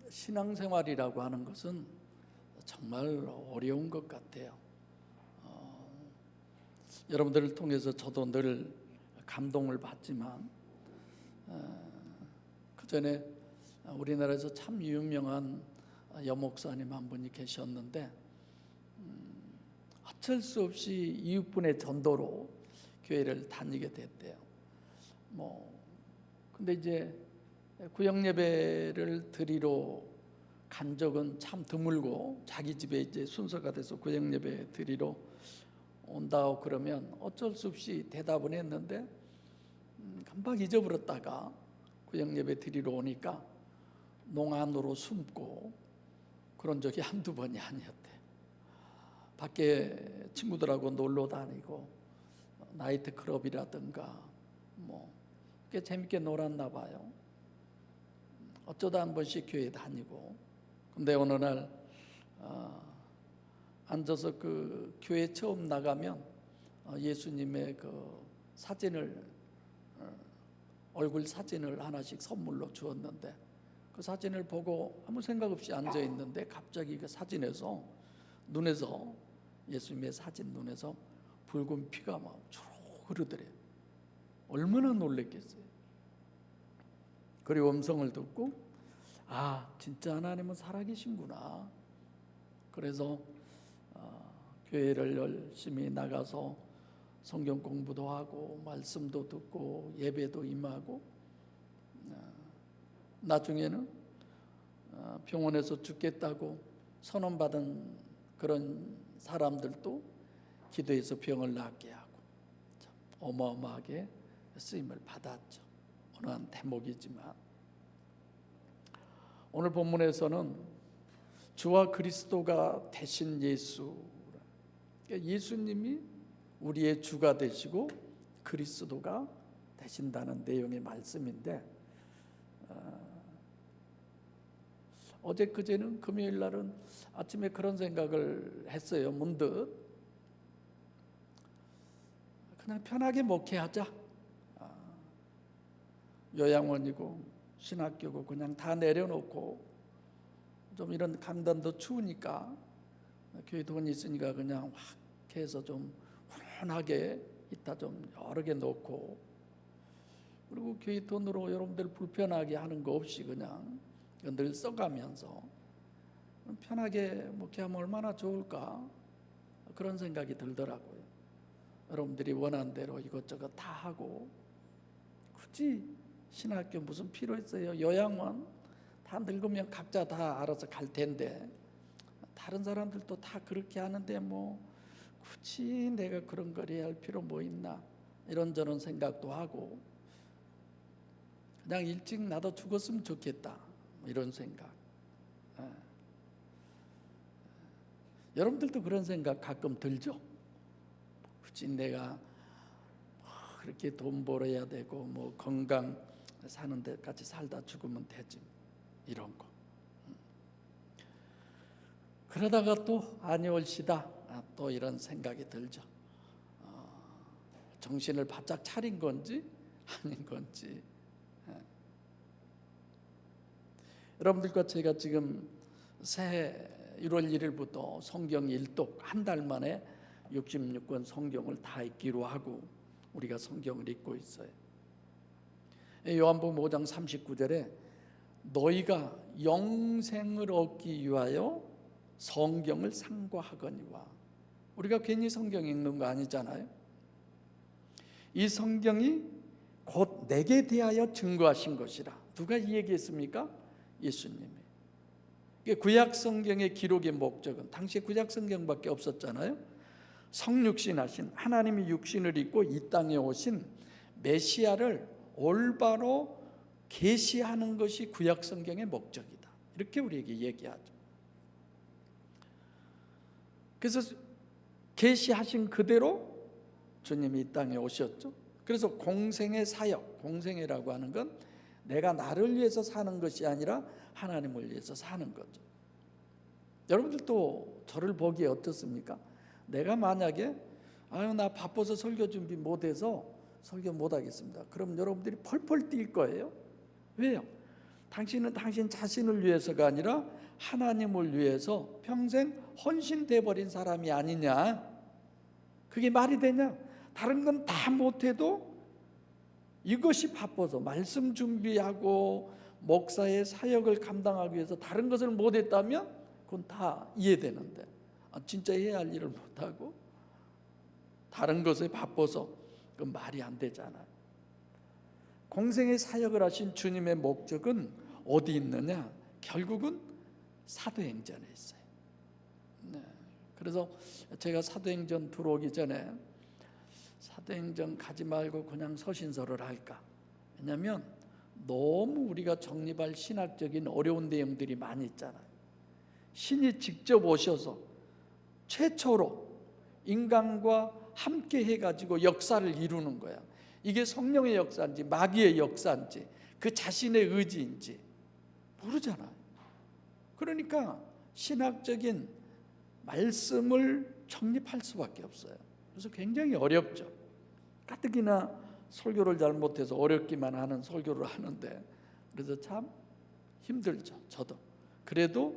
신앙생활이라고 하는 것은 정말 어려운 것 같아요. 여러분들을 통해서 저도 늘 감동을 받지만 그 전에 우리나라에서 참 유명한 여목사님 한 분이 계셨는데 어쩔 수 없이 이웃분의 전도로 교회를 다니게 됐대요. 근데 이제 구역 예배를 드리러 간 적은 참 드물고 자기 집에 이제 순서가 돼서 구역 예배 드리러 온다고 그러면 어쩔 수 없이 대답은 했는데 금방 잊어버렸다가 구역 예배 드리러 오니까 농안으로 숨고 그런 적이 한두 번이 아니었대. 밖에 친구들하고 놀러 다니고 나이트 클럽이라든가 꽤 재밌게 놀았나 봐요. 어쩌다 한 번씩 교회 다니고. 근데 어느 날 앉아서 그 교회 처음 나가면 예수님의 그 사진을 얼굴 사진을 하나씩 선물로 주었는데 그 사진을 보고 아무 생각 없이 앉아 있는데 갑자기 그 사진에서 눈에서 예수님의 사진 눈에서 붉은 피가 막 주르륵 흐르더래요. 얼마나 놀랬겠어요. 그리고 음성을 듣고 진짜 하나님은 살아계신구나. 그래서 교회를 열심히 나가서 성경 공부도 하고 말씀도 듣고 예배도 임하고 나중에는 병원에서 죽겠다고 선언받은 그런 사람들도 기도해서 병을 낫게 하고 참 어마어마하게 쓰임을 받았죠. 어느 한 대목이지만 오늘 본문에서는 주와 그리스도가 되신 예수, 예수님이 우리의 주가 되시고 그리스도가 되신다는 내용의 말씀인데 어제 그제는 금요일 날은 아침에 그런 생각을 했어요. 문득 그냥 편하게 목회하자. 요양원이고 신학교고 그냥 다 내려놓고 좀 이런 강단도 추우니까 교회 돈이 있으니까 그냥 확 해서 좀 훈훈하게 이따 좀 여러 개 놓고 그리고 교회 돈으로 여러분들 불편하게 하는 거 없이 그냥 늘 써가면서 편하게 목회하면 얼마나 좋을까 그런 생각이 들더라고요. 여러분들이 원하는 대로 이것저것 다 하고 굳이 신학교 무슨 필요 있어요? 요양원 다 늙으면 각자 다 알아서 갈 텐데 다른 사람들도 다 그렇게 하는데 굳이 내가 그런 걸 해야 할 필요 뭐 있나 이런저런 생각도 하고 그냥 일찍 나도 죽었으면 좋겠다 이런 생각. 여러분들도 그런 생각 가끔 들죠? 굳이 내가 그렇게 돈 벌어야 되고 건강 사는 데까지 살다 죽으면 되지 이런 거. 그러다가 또 아니올시다 또 이런 생각이 들죠. 정신을 바짝 차린 건지 아닌 건지. 여러분들과 제가 지금 새해 1월 1일부터 성경 일독 한 달 만에 66권 성경을 다 읽기로 하고 우리가 성경을 읽고 있어요. 요한복음 5장 39절에 너희가 영생을 얻기 위하여 성경을 상고하거니와 우리가 괜히 성경 읽는 거 아니잖아요. 이 성경이 곧 내게 대하여 증거하신 것이라. 누가 이 얘기했습니까? 예수님이. 구약 성경의 기록의 목적은 당시에 구약 성경밖에 없었잖아요. 성육신하신 하나님이 육신을 입고 이 땅에 오신 메시아를 올바로 계시하는 것이 구약 성경의 목적이다. 이렇게 우리에게 얘기하죠. 그래서 계시하신 그대로 주님이 이 땅에 오셨죠. 그래서 공생의 사역, 공생애라고 하는 건 내가 나를 위해서 사는 것이 아니라 하나님을 위해서 사는 거죠. 여러분들도 저를 보기에 어떻습니까? 내가 만약에 나 바빠서 설교 준비 못해서 설교 못하겠습니다. 그럼 여러분들이 펄펄 뛸 거예요. 왜요? 당신은 당신 자신을 위해서가 아니라 하나님을 위해서 평생 헌신돼 버린 사람이 아니냐. 그게 말이 되냐? 다른 건 다 못해도 이것이 바빠서 말씀 준비하고 목사의 사역을 감당하기 위해서 다른 것을 못했다면 그건 다 이해되는데, 진짜 해야 할 일을 못하고 다른 것에 바빠서 그건 말이 안 되잖아요. 공생의 사역을 하신 주님의 목적은 어디 있느냐? 결국은 사도행전에 있어요. 네. 그래서 제가 사도행전 들어오기 전에 사도행전 가지 말고 그냥 서신서를 할까? 왜냐하면 너무 우리가 정립할 신학적인 어려운 내용들이 많이 있잖아요. 신이 직접 오셔서 최초로 인간과 함께 해가지고 역사를 이루는 거야. 이게 성령의 역사인지 마귀의 역사인지 그 자신의 의지인지 모르잖아요. 그러니까 신학적인 말씀을 정립할 수밖에 없어요. 그래서 굉장히 어렵죠. 가뜩이나 설교를 잘 못해서 어렵기만 하는 설교를 하는데, 그래서 참 힘들죠. 저도. 그래도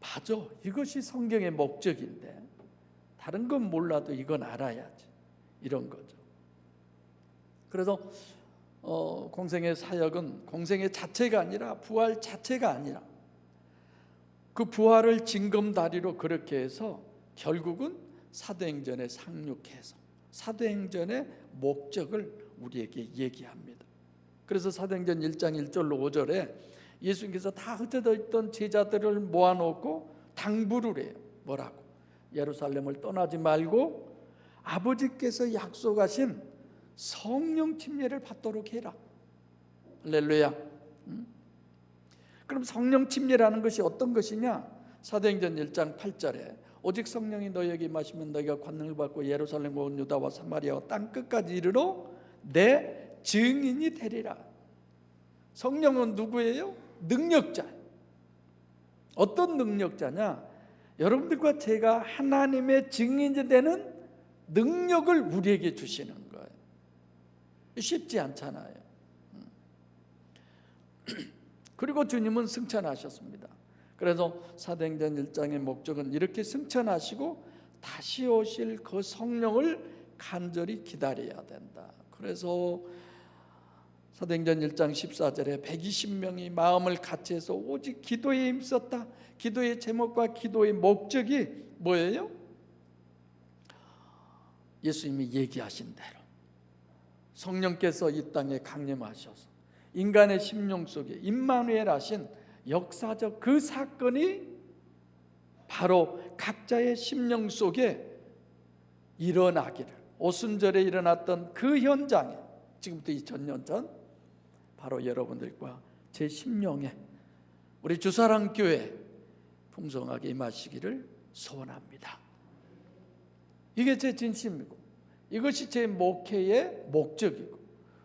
맞아, 이것이 성경의 목적인데 다른 건 몰라도 이건 알아야지, 이런 거죠. 그래서 공생의 사역은 공생의 자체가 아니라 부활 자체가 아니라 그 부활을 징검다리로 그렇게 해서 결국은 사도행전에 상륙해서 사도행전의 목적을 우리에게 얘기합니다. 그래서 사도행전 1장 1절로 5절에 예수님께서 다 흩어져 있던 제자들을 모아놓고 당부를 해요. 뭐라고? 예루살렘을 떠나지 말고 아버지께서 약속하신 성령 침례를 받도록 해라. 할렐루야. 그럼 성령 침례라는 것이 어떤 것이냐? 사도행전 1장 8절에 오직 성령이 너희에게 임하시면 너희가 권능을 받고 예루살렘과 온 유다와 사마리아와 땅 끝까지 이르러 내 증인이 되리라. 성령은 누구예요? 능력자. 어떤 능력자냐? 여러분들과 제가 하나님의 증인이 되는 능력을 우리에게 주시는 거예요. 쉽지 않잖아요. 그리고 주님은 승천하셨습니다. 그래서 사도행전 1장의 목적은 이렇게 승천하시고 다시 오실 그 성령을 간절히 기다려야 된다. 그래서 사도행전 1장 14절에 120명이 마음을 같이해서 오직 기도에 힘썼다. 기도의 제목과 기도의 목적이 뭐예요? 예수님이 얘기하신 대로 성령께서 이 땅에 강림하셔서 인간의 심령 속에 임마누엘 하신 역사적 그 사건이 바로 각자의 심령 속에 일어나기를, 오순절에 일어났던 그 현장에 지금부터 2000년 전 바로 여러분들과 제 심령에 우리 주사랑교회 풍성하게 임하시기를 소원합니다. 이게 제 진심이고 이것이 제 목회의 목적이고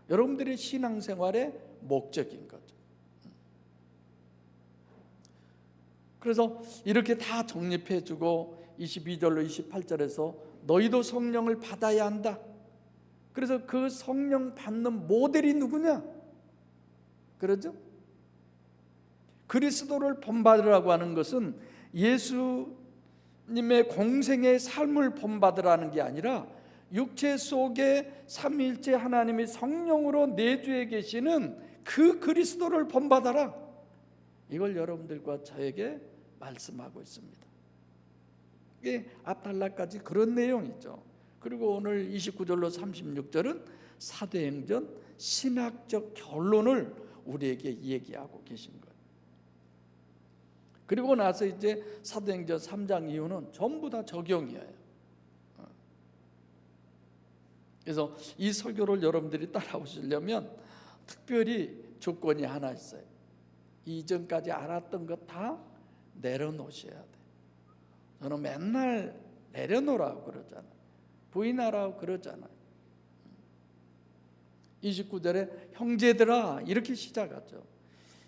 여러분들의 신앙생활의 목적인 거죠. 그래서 이렇게 다 정립해주고 22절로 28절에서 너희도 성령을 받아야 한다. 그래서 그 성령 받는 모델이 누구냐? 그러죠? 그리스도를 본받으라고 하는 것은 예수님의 공생의 삶을 본받으라는 게 아니라 육체 속에 삼위일체 하나님이 성령으로 내주에 계시는 그 그리스도를 본받아라. 이걸 여러분들과 저에게 말씀하고 있습니다. 이게 앞달락까지 그런 내용이죠. 그리고 오늘 29절로 36절은 사도행전 신학적 결론을 우리에게 얘기하고 계신 거예요. 그리고 나서 이제 사도행전 3장 이후는 전부 다 적용이에요. 그래서 이 설교를 여러분들이 따라오시려면 특별히 조건이 하나 있어요. 이전까지 알았던 것 다 내려놓으셔야 돼. 저는 맨날 내려놓으라고 그러잖아요. 부인하라고 그러잖아요. 29절에 형제들아 이렇게 시작하죠.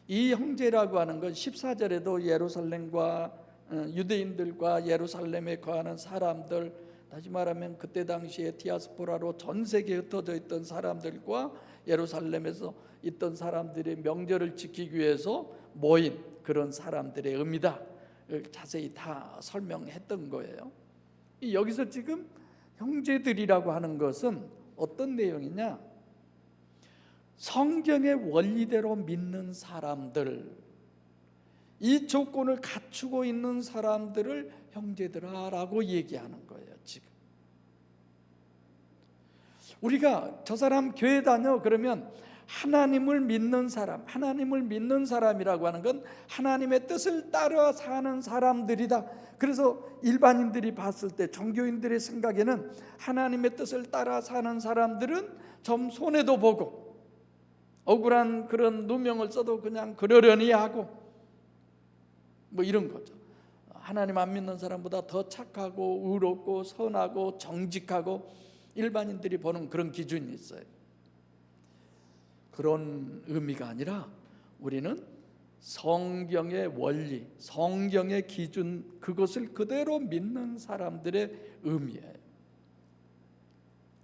이 형제라고 하는 건 14절에도 예루살렘과 유대인들과 예루살렘에 거하는 사람들 다시 말하면 그때 당시에 디아스포라로 전 세계에 흩어져 있던 사람들과 예루살렘에서 있던 사람들의 명절을 지키기 위해서 모인 그런 사람들의 의미다. 자세히 다 설명했던 거예요. 여기서 지금 형제들이라고 하는 것은 어떤 내용이냐? 성경의 원리대로 믿는 사람들, 이 조건을 갖추고 있는 사람들을 형제들아라고 얘기하는 거예요. 지금 우리가 저 사람 교회 다녀 그러면 하나님을 믿는 사람, 하나님을 믿는 사람이라고 하는 건 하나님의 뜻을 따라 사는 사람들이다. 그래서 일반인들이 봤을 때, 종교인들의 생각에는 하나님의 뜻을 따라 사는 사람들은 좀 손해도 보고 억울한 그런 누명을 써도 그냥 그러려니 하고 뭐 이런 거죠. 하나님 안 믿는 사람보다 더 착하고 의롭고 선하고 정직하고 일반인들이 보는 그런 기준이 있어요. 그런 의미가 아니라 우리는 성경의 원리, 성경의 기준, 그것을 그대로 믿는 사람들의 의미예요.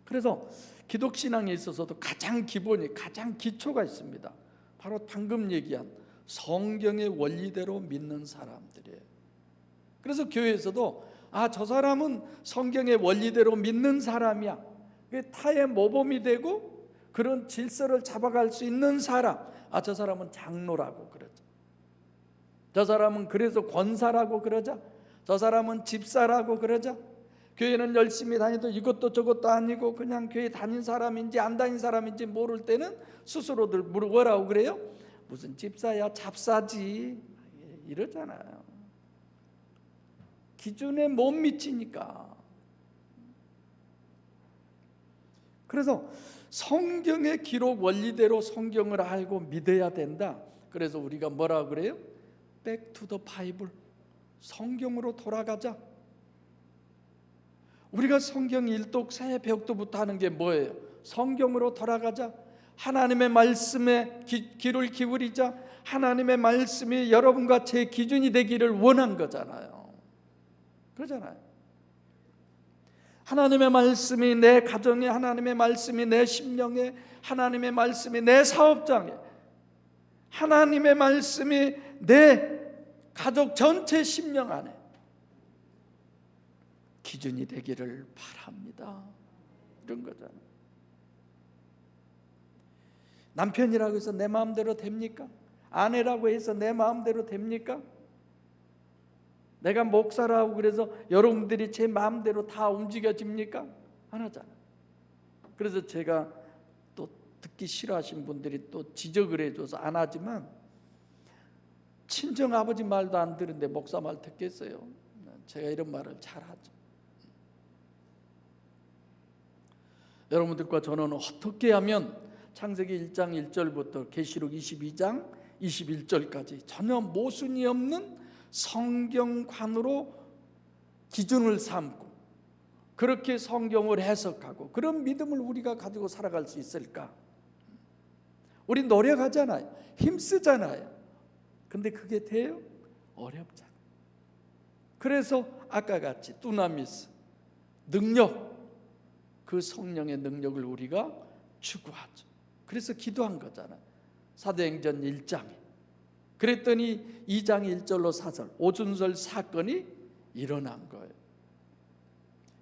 그래서 기독신앙에 있어서도 가장 기본이, 가장 기초가 있습니다. 바로 방금 얘기한 성경의 원리대로 믿는 사람들이에요. 그래서 교회에서도 저 사람은 성경의 원리대로 믿는 사람이야, 타의 모범이 되고 그런 질서를 잡아갈 수 있는 사람, 저 사람은 장로라고 그러죠. 저 사람은 그래서 권사라고 그러자. 저 사람은 집사라고 그러자. 교회는 열심히 다니도 이것도 저것도 아니고 그냥 교회 다닌 사람인지 안 다닌 사람인지 모를 때는 스스로들 뭐라고 그래요? 무슨 집사야, 잡사지 이러잖아요. 기준에 못 미치니까. 그래서 성경의 기록 원리대로 성경을 알고 믿어야 된다. 그래서 우리가 뭐라고 그래요? Back to the Bible, 성경으로 돌아가자. 우리가 성경 일독 새벽도부터 하는 게 뭐예요? 성경으로 돌아가자. 하나님의 말씀에 귀를 기울이자. 하나님의 말씀이 여러분과 제 기준이 되기를 원한 거잖아요. 그러잖아요. 하나님의 말씀이 내 가정에, 하나님의 말씀이 내 심령에, 하나님의 말씀이 내 사업장에, 하나님의 말씀이 내 가족 전체 심령 안에 기준이 되기를 바랍니다. 이런 거잖아요. 남편이라고 해서 내 마음대로 됩니까? 아내라고 해서 내 마음대로 됩니까? 내가 목사라고 그래서 여러분들이 제 마음대로 다 움직여집니까? 안 하잖아요. 그래서 제가 또 듣기 싫어하신 분들이 또 지적을 해줘서 안 하지만, 친정 아버지 말도 안 들은데 목사 말 듣겠어요? 제가 이런 말을 잘 하죠. 여러분들과 저는 어떻게 하면 창세기 1장 1절부터 계시록 22장 21절까지 전혀 모순이 없는 성경관으로 기준을 삼고 그렇게 성경을 해석하고 그런 믿음을 우리가 가지고 살아갈 수 있을까? 우리 노력하잖아요. 힘쓰잖아요. 근데 그게 돼요? 어렵잖아요. 그래서 아까 같이 두나미스, 능력, 그 성령의 능력을 우리가 추구하죠. 그래서 기도한 거잖아요. 사도행전 1장에. 그랬더니 2장 1절로 4절 오순절 사건이 일어난 거예요.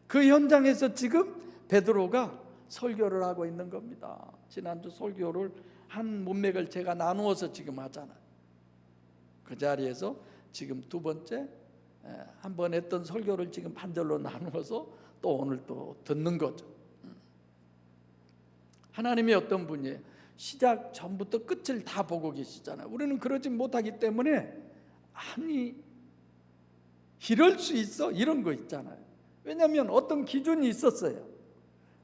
그 현장에서 지금 베드로가 설교를 하고 있는 겁니다. 지난주 설교를 한 문맥을 제가 나누어서 지금 하잖아요. 그 자리에서 지금 두 번째, 한 번 했던 설교를 지금 반절로 나누어서 또 오늘 또 듣는 거죠. 하나님이 어떤 분이에요? 시작 전부터 끝을 다 보고 계시잖아요. 우리는 그러지 못하기 때문에 아니 이럴 수 있어? 이런 거 있잖아요. 왜냐하면 어떤 기준이 있었어요.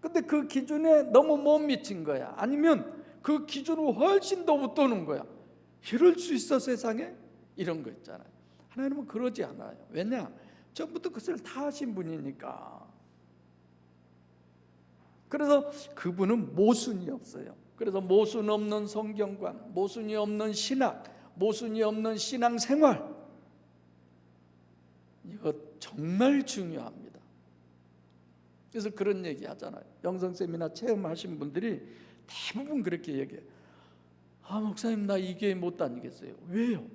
근데 그 기준에 너무 못 미친 거야. 아니면 그 기준으로 훨씬 더 웃도는 거야. 이럴 수 있어 세상에? 이런 거 있잖아요. 하나님은 그러지 않아요. 왜냐? 전부터 그것을 다 하신 분이니까. 그래서 그분은 모순이 없어요. 그래서 모순 없는 성경관, 모순이 없는 신학, 모순이 없는 신앙생활, 이거 정말 중요합니다. 그래서 그런 얘기 하잖아요. 영성 세미나 체험하신 분들이 대부분 그렇게 얘기해요. 목사님 나 이 교회 못 다니겠어요. 왜요?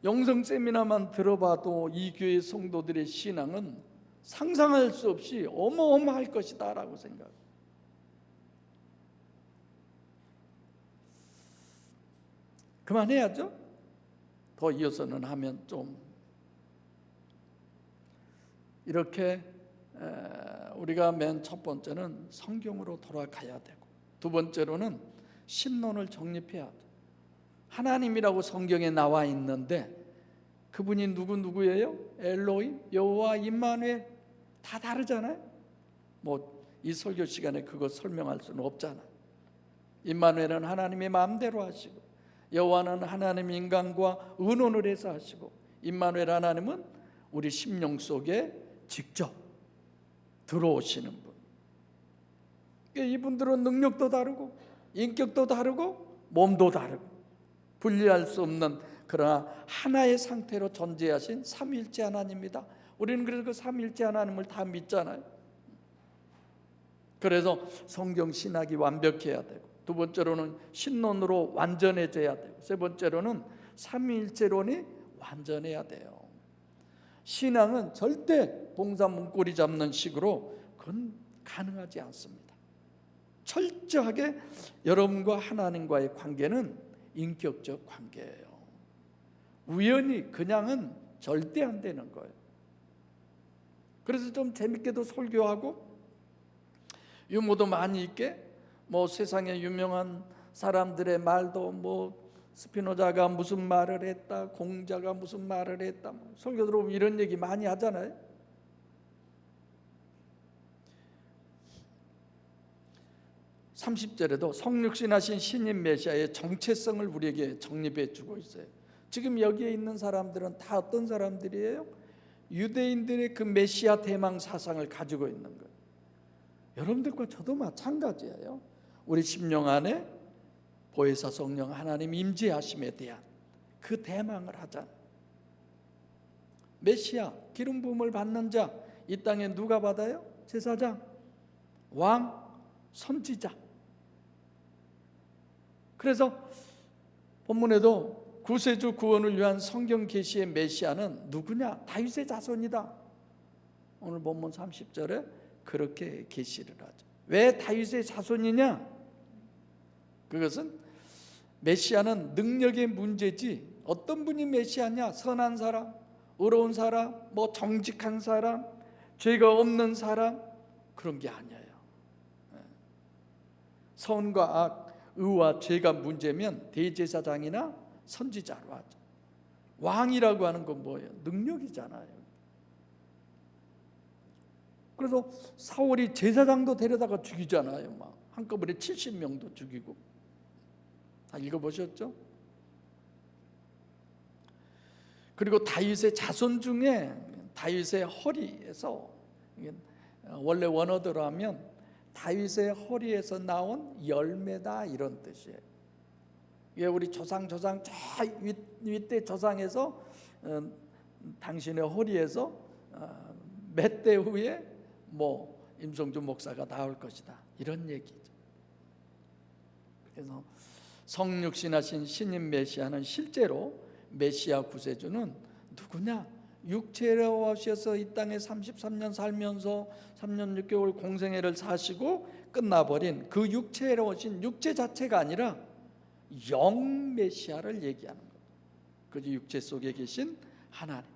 영성 세미나만 들어봐도 이 교회 성도들의 신앙은 상상할 수 없이 어마어마할 것이다 라고 생각해요. 그만해야죠. 더 이어서는 하면 좀 이렇게 우리가 맨 첫 번째는 성경으로 돌아가야 되고, 두 번째로는 신론을 정립해야 돼. 하나님이라고 성경에 나와 있는데 그분이 누구예요? 엘로힘, 여호와, 임마누엘 다 다르잖아요. 뭐 이 설교 시간에 그거 설명할 수는 없잖아. 임마누엘은 하나님의 마음대로 하시고, 여호와는 하나님 인간과 의논을 해서 하시고, 임마누엘 하나님은 우리 심령 속에 직접 들어오시는 분. 이분들은 능력도 다르고 인격도 다르고 몸도 다르고 분리할 수 없는 그러나 하나의 상태로 존재하신 삼위일체 하나님입니다. 우리는 그래서 그 삼위일체 하나님을 다 믿잖아요. 그래서 성경 신학이 완벽해야 되고, 두 번째로는 신론으로 완전해져야 되고, 세 번째로는 삼위일체론이 완전해야 돼요. 신앙은 절대 봉사 문고리 잡는 식으로 그건 가능하지 않습니다. 철저하게 여러분과 하나님과의 관계는 인격적 관계예요. 우연히 그냥은 절대 안 되는 거예요. 그래서 좀 재밌게도 설교하고 유머도 많이 있게, 뭐 세상에 유명한 사람들의 말도 뭐 스피노자가 무슨 말을 했다, 공자가 무슨 말을 했다, 설교 들어보면 이런 얘기 많이 하잖아요. (30절에도) 성육신하신 신인 메시아의 정체성을 우리에게 정립해 주고 있어요. 지금 여기에 있는 사람들은 다 어떤 사람들이에요? 유대인들의 그 메시아 대망 사상을 가지고 있는 거예요. 여러분들과 저도 마찬가지예요. 우리 심령 안에 보혜사 성령 하나님 임재하심에 대한 그 대망을 하잖아요. 메시아 기름 부음을 받는 자, 이 땅에 누가 받아요? 제사장, 왕, 선지자. 그래서 본문에도 구세주 구원을 위한 성경 계시의 메시아는 누구냐? 다윗의 자손이다. 오늘 본문 30절에 그렇게 계시를 하죠. 왜 다윗의 자손이냐? 그것은 메시아는 능력의 문제지, 어떤 분이 메시아냐? 선한 사람, 의로운 사람, 뭐 정직한 사람, 죄가 없는 사람, 그런 게 아니에요. 선과 악, 의와 죄가 문제면 대제사장이나 선지자로 하죠. 왕이라고 하는 건 뭐예요? 능력이잖아요. 그래서 사울이 제사장도 데려다가 죽이잖아요. 막 한꺼번에 70명도 죽이고. 다 읽어보셨죠? 그리고 다윗의 자손 중에 다윗의 허리에서, 원래 원어대로 하면 다윗의 허리에서 나온 열매다 이런 뜻이에요. 이게 우리 조상 저 윗대 조상에서 당신의 허리에서 몇 대 후에 뭐 임성주 목사가 나올 것이다 이런 얘기죠. 그래서 성육신하신 신인 메시아는 실제로 메시아 구세주는 누구냐? 육체로 오셔서 이 땅에 33년 살면서 3년 6개월 공생애를 사시고 끝나버린 그 육체로 오신 육체 자체가 아니라 영 메시아를 얘기하는 거죠. 그 육체 속에 계신 하나님.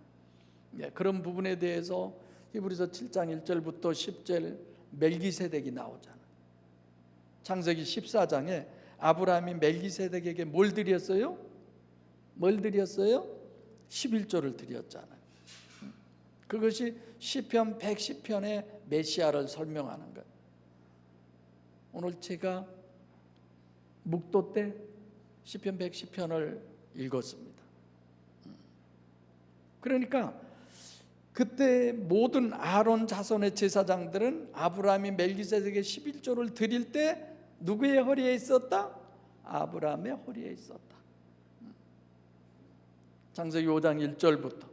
그런 부분에 대해서 히브리서 7장 1절부터 10절 멜기세덱이 나오잖아요. 창세기 14장에 아브라함이 멜기세덱에게 뭘 드렸어요? 11조를 드렸잖아요. 그것이 시편 110편의 메시아를 설명하는 거예요. 오늘 제가 묵도 때 시편 110편을 읽었습니다. 그러니까 그때 모든 아론 자손의 제사장들은 아브라함이 멜기세덱에게 11조를 드릴 때 누구의 허리에 있었다? 아브라함의 허리에 있었다. 창세기 5장 1절부터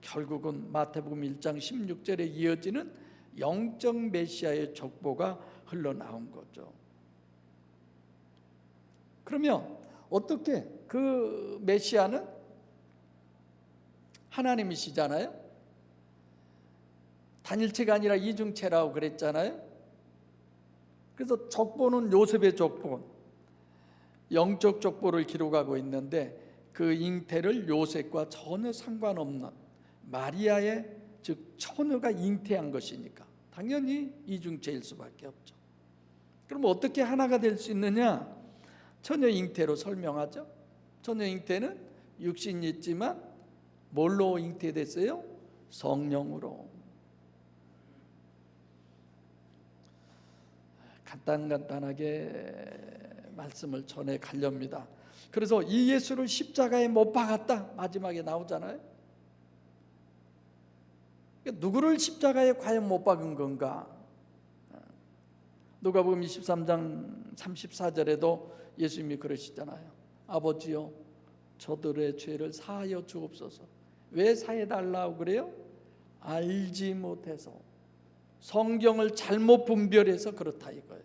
결국은 마태복음 1장 16절에 이어지는 영적 메시아의 족보가 흘러나온 거죠. 그러면 어떻게 그 메시아는 하나님이시잖아요. 단일체가 아니라 이중체라고 그랬잖아요. 그래서 족보는 요셉의 족보, 영적 족보를 기록하고 있는데 그 잉태를 요셉과 전혀 상관없는 마리아의 즉 처녀가 잉태한 것이니까 당연히 이중체일 수밖에 없죠. 그럼 어떻게 하나가 될 수 있느냐? 처녀 잉태로 설명하죠. 처녀 잉태는 육신이 있지만 뭘로 잉태됐어요? 성령으로. 간단하게 말씀을 전해 가렵니다. 그래서 이 예수를 십자가에 못 박았다 마지막에 나오잖아요. 누구를 십자가에 과연 못 박은 건가? 누가복음 23장 34절에도 예수님이 그러시잖아요. 아버지요 저들의 죄를 사하여 주옵소서. 왜 사해달라고 그래요? 알지 못해서, 성경을 잘못 분별해서 그렇다 이거예요.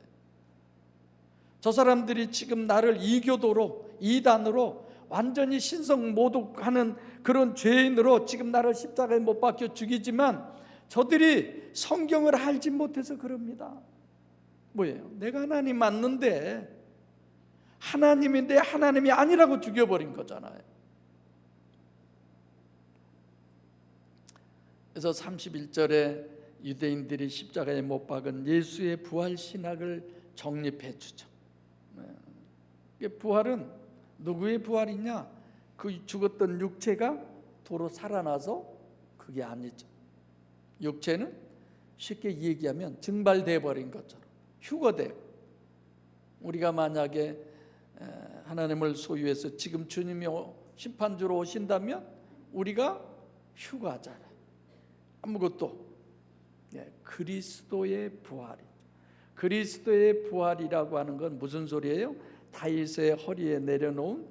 저 사람들이 지금 나를 이교도로, 이단으로 완전히 신성 모독하는 그런 죄인으로 지금 나를 십자가에 못 박혀 죽이지만 저들이 성경을 알지 못해서 그럽니다. 뭐예요? 내가 하나님 맞는데 하나님인데 하나님이 아니라고 죽여버린 거잖아요. 그래서 31절에 유대인들이 십자가에 못 박은 예수의 부활 신학을 정립해 주죠. 부활은 누구의 부활이냐? 그 죽었던 육체가 도로 살아나서 그게 아니죠. 육체는 쉽게 얘기하면 증발돼 버린 것처럼 휴거돼요. 우리가 만약에 하나님을 소유해서 지금 주님이 심판주로 오신다면 우리가 휴가잖아요. 아무것도. 그리스도의 부활이. 그리스도의 부활이라고 하는 건 무슨 소리예요? 다윗의 허리에 내려놓은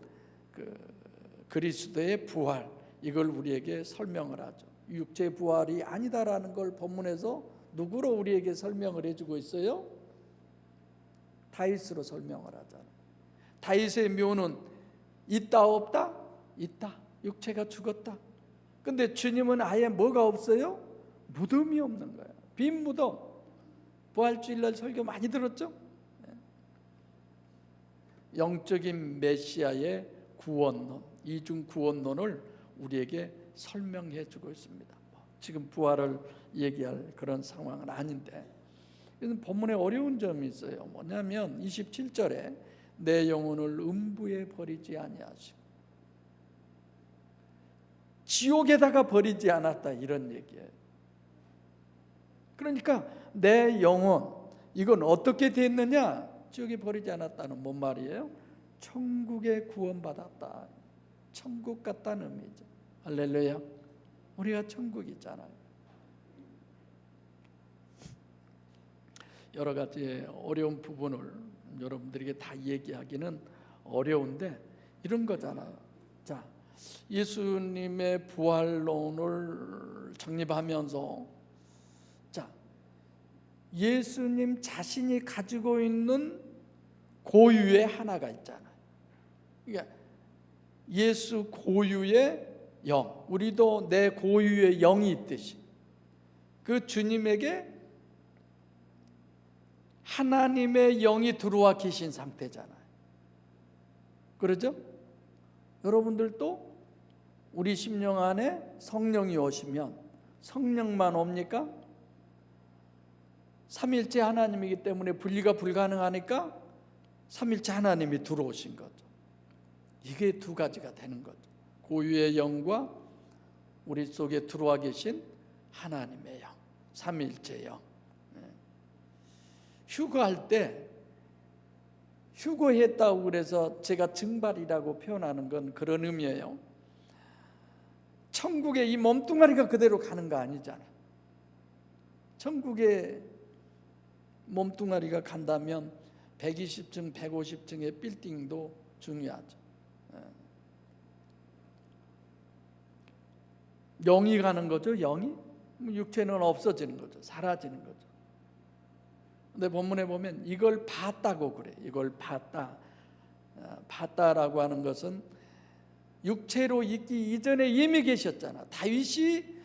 그리스도의 부활, 이걸 우리에게 설명을 하죠. 육체 부활이 아니다라는 걸 본문에서 누구로 우리에게 설명을 해주고 있어요? 다윗으로 설명을 하잖아요. 다윗의 묘는 있다 없다? 있다. 육체가 죽었다. 근데 주님은 아예 뭐가 없어요? 무덤이 없는 거예요. 빈 무덤. 부활주일날 설교 많이 들었죠? 영적인 메시아의 구원론, 이중 구원론을 우리에게 설명해 주고 있습니다. 지금 부활을 얘기할 그런 상황은 아닌데, 본문에 어려운 점이 있어요. 뭐냐면 27절에 내 영혼을 음부에 버리지 아니하시고 지옥에다가 버리지 않았다, 이런 얘기예요. 그러니까 내 영혼, 이건 어떻게 됐느냐? 지옥에 버리지 않았다는 뭔 말이에요? 천국에 구원받았다, 천국 같다는 의미죠. 할렐루야. 우리가 천국이 있잖아요. 여러 가지 어려운 부분을 여러분들에게 다 얘기하기는 어려운데 이런 거잖아요. 자, 예수님의 부활론을 정립하면서, 자, 예수님 자신이 가지고 있는 고유의 하나가 있잖아요. 그러니까 예수 고유의 영, 우리도 내 고유의 영이 있듯이 그 주님에게 하나님의 영이 들어와 계신 상태잖아요. 그렇죠? 여러분들도 우리 심령 안에 성령이 오시면 성령만 옵니까? 삼일째 하나님이기 때문에 분리가 불가능하니까 삼일째 하나님이 들어오신 거죠. 이게 두 가지가 되는 거죠. 고유의 영과 우리 속에 들어와 계신 하나님의 영, 삼일째 영. 휴거할 때, 휴거했다고 그래서 제가 증발이라고 표현하는 건 그런 의미예요. 천국에 이 몸뚱아리가 그대로 가는 거 아니잖아요. 천국에 몸뚱아리가 간다면 120층, 150층의 빌딩도 중요하죠. 영이 가는 거죠, 영이. 육체는 없어지는 거죠. 사라지는 거죠. 근데 본문에 보면 이걸 봤다고 그래. 이걸 봤다. 봤다라고 하는 것은 육체로 있기 이전에 이미 계셨잖아. 다윗이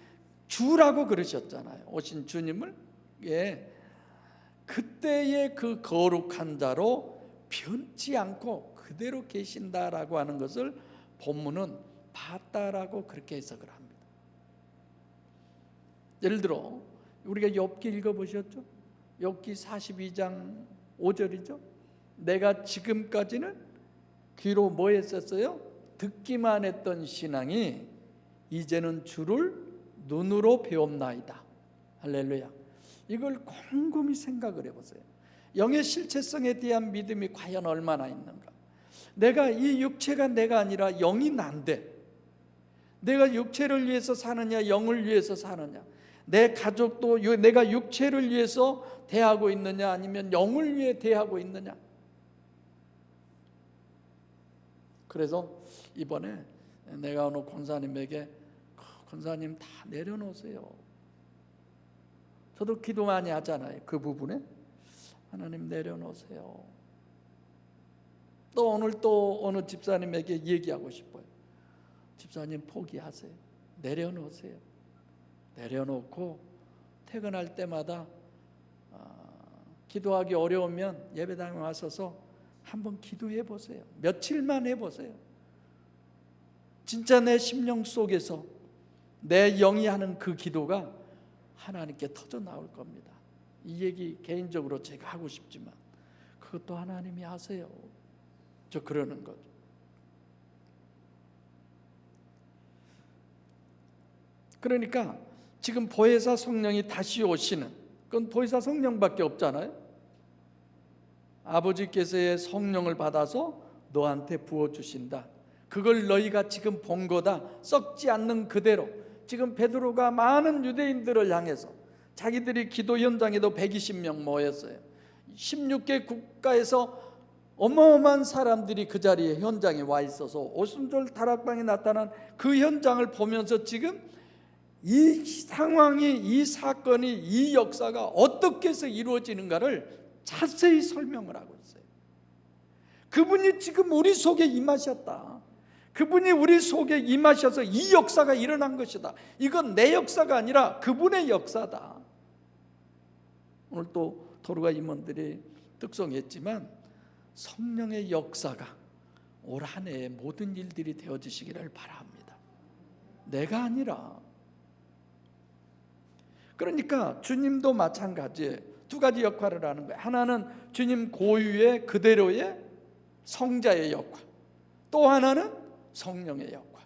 주라고 그러셨잖아요. 오신 주님을. 예. 그때의 그 거룩한 자로 변치 않고 그대로 계신다라고 하는 것을 본문은 봤다라고 그렇게 해석을 합니다. 예를 들어 우리가 욥기 읽어보셨죠? 욥기 42장 5절이죠. 내가 지금까지는 귀로 뭐 했었어요? 듣기만 했던 신앙이 이제는 주를 눈으로 배웠나이다. 할렐루야. 이걸 곰곰이 생각을 해보세요. 영의 실체성에 대한 믿음이 과연 얼마나 있는가? 내가 이 육체가 내가 아니라 영이 난데 내가 육체를 위해서 사느냐 영을 위해서 사느냐, 내 가족도 내가 육체를 위해서 대하고 있느냐 아니면 영을 위해 대하고 있느냐. 그래서 이번에 내가 어느 권사님에게 권사님 다 내려놓으세요. 저도 기도 많이 하잖아요. 그 부분에 하나님 내려놓으세요. 또 오늘 또 어느 집사님에게 얘기하고 싶어요. 집사님 포기하세요. 내려놓으세요. 내려놓고 퇴근할 때마다 기도하기 어려우면 예배당에 와서서 한번 기도해 보세요. 며칠만 해보세요. 진짜 내 심령 속에서 내 영이 하는 그 기도가 하나님께 터져 나올 겁니다. 이 얘기 개인적으로 제가 하고 싶지만 그것도 하나님이 하세요. 저 그러는 거죠. 그러니까 지금 보혜사 성령이 다시 오시는, 그건 보혜사 성령밖에 없잖아요. 아버지께서의 성령을 받아서 너한테 부어주신다. 그걸 너희가 지금 본 거다. 썩지 않는 그대로. 지금 베드로가 많은 유대인들을 향해서 자기들이 기도 현장에도 120명 모였어요. 16개 국가에서 어마어마한 사람들이 그 자리에 현장에 와 있어서 오순절 다락방에 나타난 그 현장을 보면서 지금 이 상황이, 이 사건이, 이 역사가 어떻게 해서 이루어지는가를 자세히 설명을 하고 있어요. 그분이 지금 우리 속에 임하셨다. 그분이 우리 속에 임하셔서 이 역사가 일어난 것이다. 이건 내 역사가 아니라 그분의 역사다. 오늘 또 토르가 임원들이 특송했지만 성령의 역사가 올 한 해의 모든 일들이 되어지시기를 바랍니다. 내가 아니라. 그러니까 주님도 마찬가지예요. 두 가지 역할을 하는 거예요. 하나는 주님 고유의 그대로의 성자의 역할, 또 하나는 성령의 역할.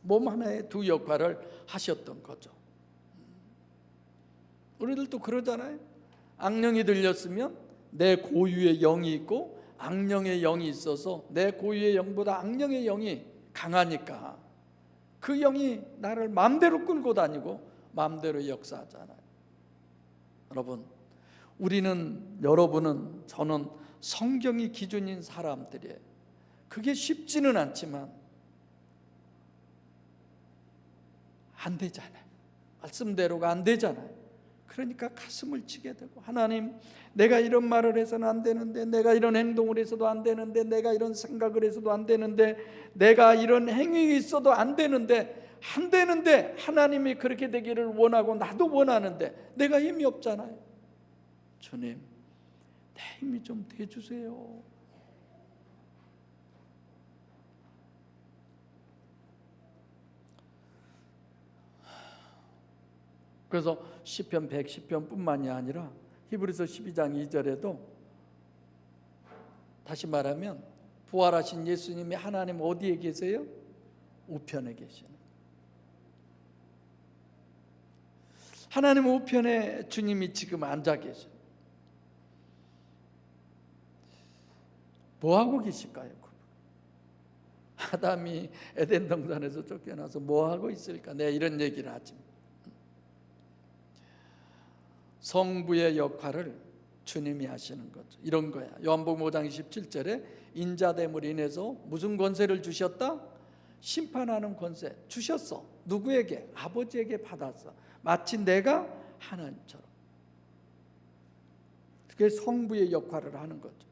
몸 하나의 두 역할을 하셨던 거죠. 우리들도 그러잖아요. 악령이 들렸으면 내 고유의 영이 있고 악령의 영이 있어서 내 고유의 영보다 악령의 영이 강하니까 그 영이 나를 마음대로 끌고 다니고 마음대로 역사하잖아요. 여러분, 우리는, 여러분은, 저는 성경이 기준인 사람들이에요. 그게 쉽지는 않지만 안 되잖아요. 말씀대로가 안 되잖아요. 그러니까 가슴을 치게 되고, 하나님, 내가 이런 말을 해서는 안 되는데, 내가 이런 행동을 해서도 안 되는데, 내가 이런 생각을 해서도 안 되는데, 내가 이런 행위가 있어도 안 되는데 하나님이 그렇게 되기를 원하고 나도 원하는데 내가 힘이 없잖아요. 주님, 내 힘이 좀 돼주세요. 그래서 시편 110편뿐만이 아니라 히브리서 12장 2절에도 다시 말하면 부활하신 예수님이 하나님 어디에 계세요? 우편에 계시는. 하나님 우편에 주님이 지금 앉아 계셔. 뭐 하고 계실까요? 아담이 에덴 동산에서 쫓겨나서 뭐 하고 있을까? 내가 이런 얘기를 하지. 성부의 역할을 주님이 하시는 거죠. 이런 거야. 요한복음 5장 27절에 인자됨으로 인해서 무슨 권세를 주셨다? 심판하는 권세 주셨어. 누구에게? 아버지에게 받았어. 마치 내가 하나님처럼. 그게 성부의 역할을 하는 거죠.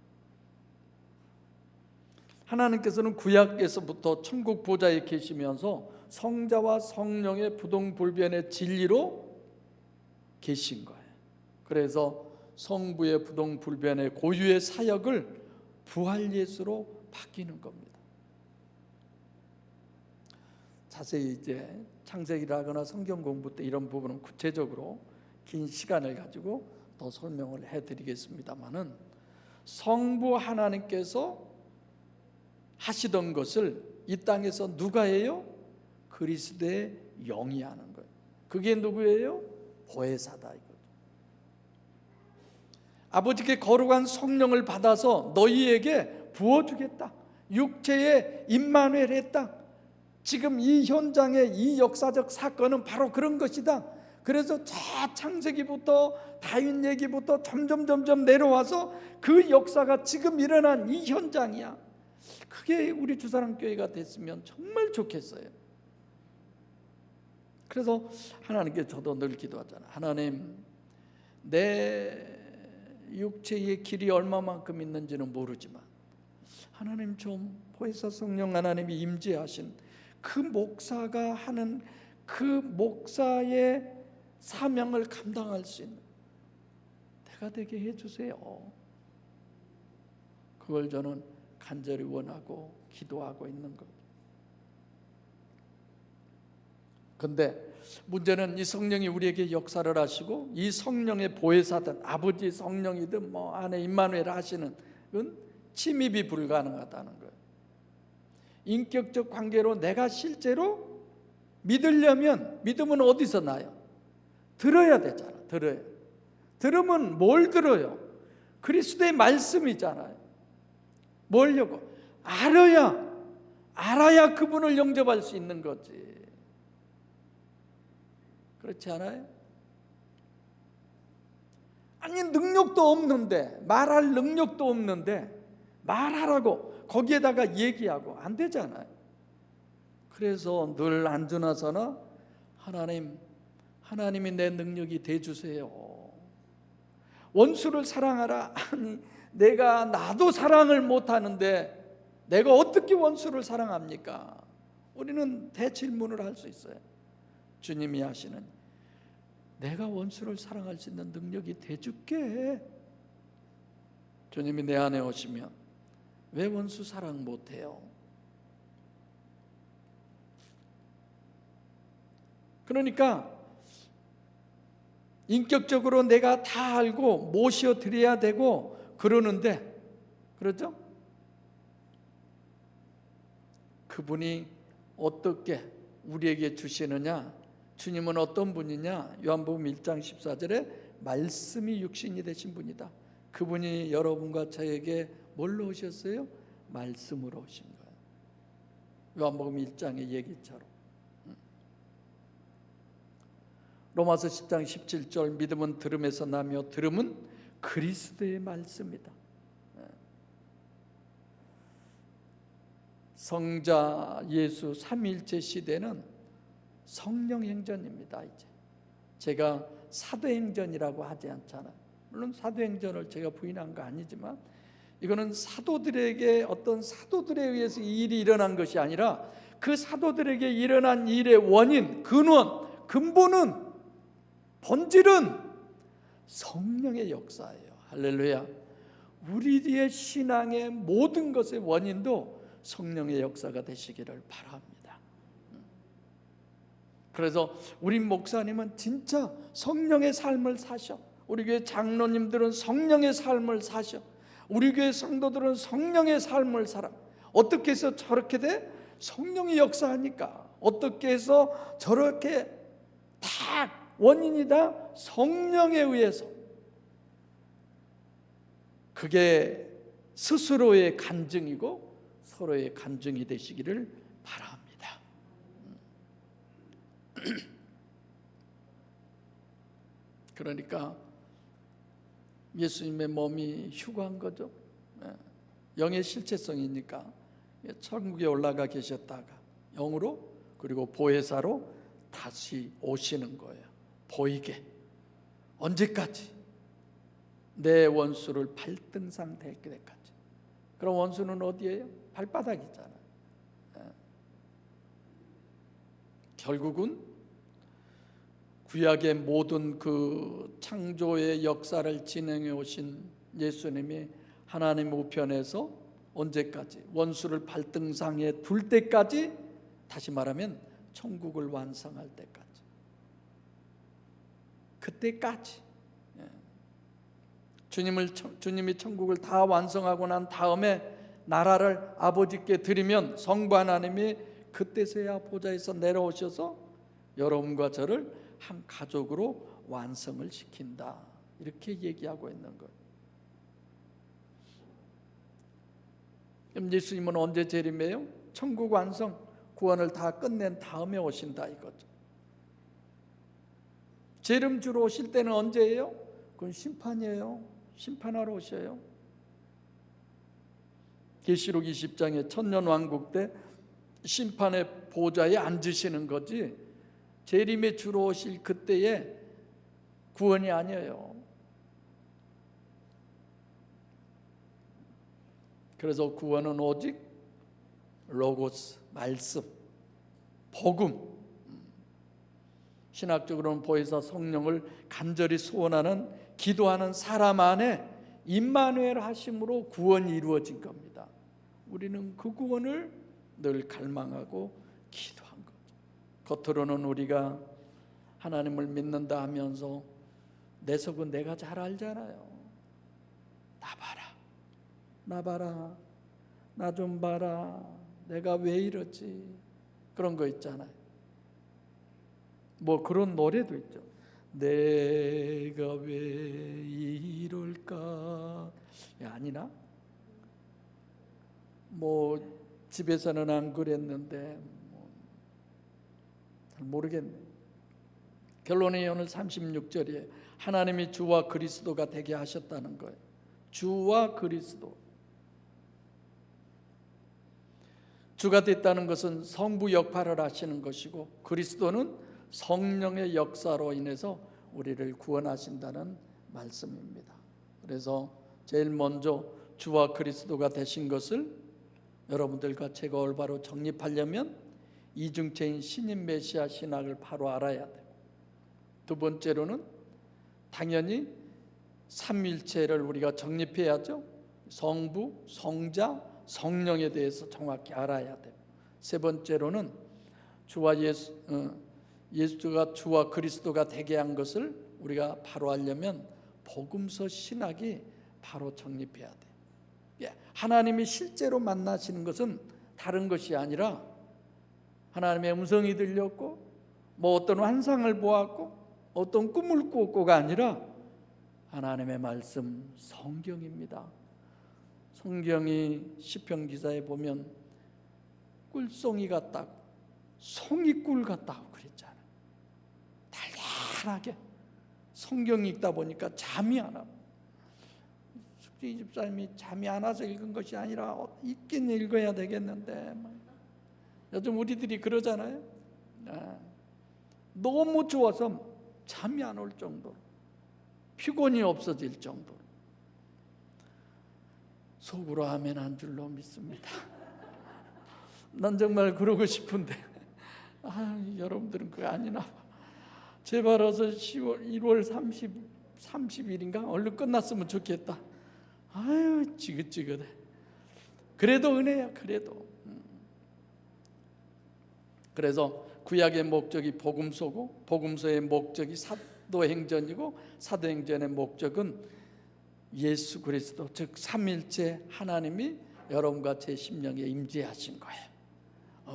하나님께서는 구약에서부터 천국 보좌에 계시면서 성자와 성령의 부동불변의 진리로 계신 거예요. 그래서 성부의 부동불변의 고유의 사역을 부활 예수로 바뀌는 겁니다. 자세히 이제 창세기라거나 성경 공부 때 이런 부분은 구체적으로 긴 시간을 가지고 더 설명을 해드리겠습니다만은, 성부 하나님께서 하시던 것을 이 땅에서 누가 해요? 그리스도의 영이 하는 거예요. 그게 누구예요? 보혜사다 이거죠. 아버지께 거룩한 성령을 받아서 너희에게 부어주겠다. 육체의 임마누엘 했다. 지금 이 현장의 이 역사적 사건은 바로 그런 것이다. 그래서 저 창세기부터 다윗 얘기부터 점점 내려와서 그 역사가 지금 일어난 이 현장이야. 그게 우리 주사랑교회가 됐으면 정말 좋겠어요. 그래서 하나님께 저도 늘 기도하잖아요. 하나님, 내 육체의 길이 얼마만큼 있는지는 모르지만 하나님 좀 보혜사 성령 하나님이 임재하신 그 목사가 하는 그 목사의 사명을 감당할 수 있는 내가 되게 해주세요. 그걸 저는 간절히 원하고 기도하고 있는 것. 근데 문제는 이 성령이 우리에게 역사를 하시고 이 성령의 보혜사든 아버지 성령이든 뭐 안에 임마누엘 하시는 건 침입이 불가능하다는 거예요. 인격적 관계로 내가 실제로 믿으려면, 믿음은 어디서 나요? 들어야 되잖아. 들으면 뭘 들어요? 그리스도의 말씀이잖아요. 뭐려고? 알아야 그분을 영접할 수 있는 거지. 그렇지 않아요? 아니, 능력도 없는데, 말할 능력도 없는데 말하라고 거기에다가 얘기하고 안 되잖아요. 그래서 늘 안주나서나 하나님이 내 능력이 돼주세요. 원수를 사랑하라. 아니, 나도 사랑을 못하는데 내가 어떻게 원수를 사랑합니까? 우리는 대질문을 할 수 있어요. 주님이 하시는, 내가 원수를 사랑할 수 있는 능력이 돼줄게. 주님이 내 안에 오시면 왜 원수 사랑 못해요? 그러니까 인격적으로 내가 다 알고 모셔드려야 되고 그러는데, 그렇죠? 그분이 어떻게 우리에게 주시느냐? 주님은 어떤 분이냐? 요한복음 1장 14절에 말씀이 육신이 되신 분이다. 그분이 여러분과 저에게 뭘로 오셨어요? 말씀으로 오신 거예요. 요한복음 1장의 얘기처럼. 로마서 10장 17절, 믿음은 들음에서 나며 들음은 그리스도의 말씀이다. 성자 예수 삼위일체 시대는 성령행전입니다. 이제 제가 사도행전이라고 하지 않잖아요. 물론 사도행전을 제가 부인한 거 아니지만 이거는 사도들에게, 어떤 사도들에 의해서 이 일이 일어난 것이 아니라 그 사도들에게 일어난 일의 원인, 근원, 근본은, 본질은 성령의 역사예요. 할렐루야. 우리의 신앙의 모든 것의 원인도 성령의 역사가 되시기를 바랍니다. 그래서 우리 목사님은 진짜 성령의 삶을 사셔. 우리 교회 장로님들은 성령의 삶을 사셔. 우리 교회 성도들은 성령의 삶을 살아. 어떻게 해서 저렇게 돼? 성령이 역사하니까. 어떻게 해서 저렇게 다 원인이 다 성령에 의해서. 그게 스스로의 간증이고 서로의 간증이 되시기를 바랍니다. 그러니까 예수님의 몸이 휴거한 거죠. 영의 실체성이니까 천국에 올라가 계셨다가 영으로 그리고 보혜사로 다시 오시는 거예요. 보이게. 언제까지? 내 원수를 발등상 될 때까지. 그럼 원수는 어디예요? 발바닥이잖아요. 결국은 구약의 모든 그 창조의 역사를 진행해 오신 예수님이 하나님 우편에서 언제까지? 원수를 발등상에 둘 때까지, 다시 말하면 천국을 완성할 때까지. 그때까지. 주님이 천국을 다 완성하고 난 다음에 나라를 아버지께 드리면 성부 하나님이 그때서야 보좌에서 내려오셔서 여러분과 저를 한 가족으로 완성을 시킨다, 이렇게 얘기하고 있는 거예요. 그럼 예수님은 언제 재림해요? 천국 완성, 구원을 다 끝낸 다음에 오신다 이거죠. 재림 주러 오실 때는 언제예요? 그건 심판이에요. 심판하러 오셔요. 계시록 20장에 천년왕국 때 심판의 보좌에 앉으시는 거지, 재림에 주러 오실 그때의 구원이 아니에요. 그래서 구원은 오직 로고스, 말씀, 복음, 신학적으로는 보혜사 성령을 간절히 소원하는, 기도하는 사람 안에 임마누엘 하심으로 구원이 이루어진 겁니다. 우리는 그 구원을 늘 갈망하고 기도한 거죠. 겉으로는 우리가 하나님을 믿는다 하면서 내 속은 내가 잘 알잖아요. 나 봐라, 나 좀 봐라, 내가 왜 이러지, 그런 거 있잖아요. 뭐 그런 노래도 있죠. 내가 왜 이럴까, 아니나? 뭐 집에서는 안 그랬는데 잘 모르겠네. 결론이 오늘 36절이에요. 하나님이 주와 그리스도가 되게 하셨다는 거예요. 주와 그리스도. 주가 됐다는 것은 성부 역할을 하시는 것이고, 그리스도는 성령의 역사로 인해서 우리를 구원하신다는 말씀입니다. 그래서 제일 먼저 주와 그리스도가 되신 것을 여러분들과 제가 올바로 정립하려면 이중체인 신인 메시아 신학을 바로 알아야 되고, 두 번째로는 당연히 삼위일체를 우리가 정립해야죠. 성부, 성자, 성령에 대해서 정확히 알아야 돼요. 세 번째로는 예수가 주와 그리스도가 되게 한 것을 우리가 바로 알려면 복음서 신학이 바로 정립해야 돼요. 하나님이 실제로 만나시는 것은 다른 것이 아니라 하나님의 음성이 들렸고, 뭐 어떤 환상을 보았고, 어떤 꿈을 꾸었고가 아니라 하나님의 말씀, 성경입니다. 성경이 시편 기사에 보면 꿀송이 같다고, 송이꿀 같다고 그랬잖아요. 달달하게. 성경 읽다 보니까 잠이 안 와. 숙지 집사님이 잠이 안 와서 읽은 것이 아니라 읽긴 읽어야 되겠는데, 요즘 우리들이 그러잖아요. 너무 좋아서 잠이 안 올 정도로, 피곤이 없어질 정도로. 속으로 아멘 한 줄로 믿습니다. 난 정말 그러고 싶은데 여러분들은 그거 아니나 봐. 제발 어서 1월 30일인가 얼른 끝났으면 좋겠다. 아유 지긋지긋해. 그래도 은혜야. 그래도. 그래서 구약의 목적이 복음서고, 복음서의 목적이 사도행전이고, 사도행전의 목적은 예수 그리스도, 즉 삼일체 하나님이 여러분과 제 심령에 임재하신 거예요.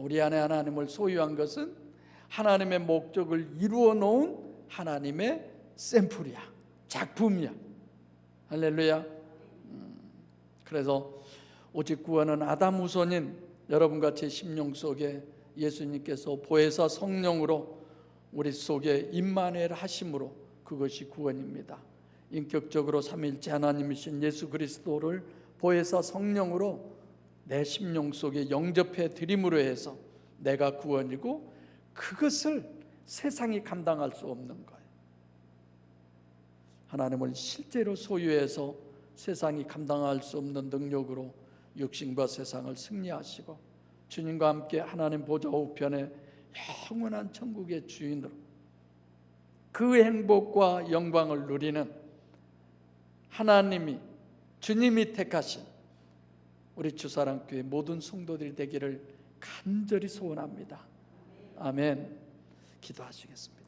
우리 안에 하나님을 소유한 것은 하나님의 목적을 이루어 놓은 하나님의 샘플이야, 작품이야. 할렐루야. 그래서 오직 구원은 아담 후손인 여러분과 제 심령 속에 예수님께서 보혜사 성령으로 우리 속에 임마누엘 하심으로, 그것이 구원입니다. 인격적으로 삼위일체 하나님이신 예수 그리스도를 보혜사 성령으로 내 심령 속에 영접해 드림으로 해서 내가 구원이고 그것을 세상이 감당할 수 없는 거예요. 하나님을 실제로 소유해서 세상이 감당할 수 없는 능력으로 육신과 세상을 승리하시고 주님과 함께 하나님 보좌 우편에 영원한 천국의 주인으로 그 행복과 영광을 누리는 하나님이 주님이 택하신 우리 주사랑교회 모든 성도들이 되기를 간절히 소원합니다. 아멘. 기도하시겠습니다.